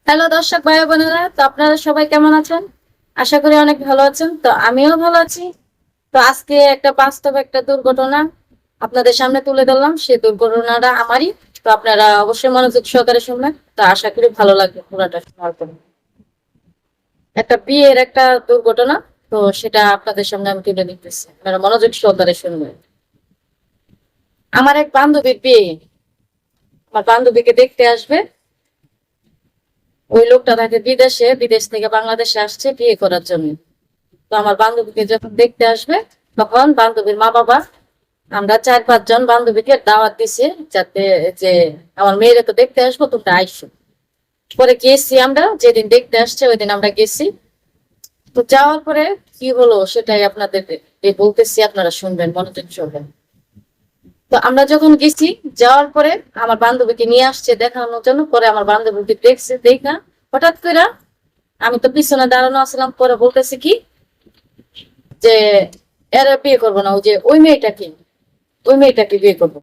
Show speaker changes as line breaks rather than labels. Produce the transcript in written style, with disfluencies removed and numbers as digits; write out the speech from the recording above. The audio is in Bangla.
হ্যালো দর্শক ভাই বোনেরা, তো আপনারা সবাই কেমন আছেন? আশা করি অনেক ভালো আছেন। তো আমিও ভালো আছি। তো আজকে একটা বাস্তব একটা দুর্ঘটনা আপনাদের সামনে তুলে ধরলাম। সেই দুর্ঘটনাটা আমারই। তো আপনারা অবশ্যই মনোযোগ সহকারে শুনবেন। তো আশা করি ভালো লাগবে পুরোটা শোনার পর। একটা বিয়ের একটা দুর্ঘটনা। তো সেটা আপনাদের সামনে আমি তুলে দিতেছি, আপনারা মনোযোগ সহকারে শুনবেন। আমার এক বান্ধবীর বিয়ে। আমার বান্ধবীকে দেখতে আসবে। ওই লোকটা থাকে বিদেশে, বিদেশ থেকে বাংলাদেশে আসছে বিয়ে করার জন্য। তো আমার বান্ধবীকে যখন দেখতে আসবে, তখন বান্ধবীর মা বাবা, আমরা 4-5 জন বান্ধবীকে দাওয়াত দিছি, যাতে যে আমার মেয়েরা তো দেখতে আসবো, তোমরা আইসো। পরে গেছি, আমরা যেদিন দেখতে আসছে ওই দিন আমরা গেছি। তো যাওয়ার পরে কি হলো সেটাই আপনাদের বলতেছি, আপনারা শুনবেন, মনোযোগ শুনবেন। তো আমরা যখন গেছি, যাওয়ার পরে আমার বান্ধবীকে নিয়ে আসছে দেখানোর জন্য। পরে আমার বান্ধবীকে দেখছে, দেখা হঠাৎ করে আমি তো পিছনে দাঁড়ানো আসলাম, পরে বলতেছি কি যে এরা বিয়ে করবো না, ওই যে ওই মেয়েটাকে বিয়ে করবো।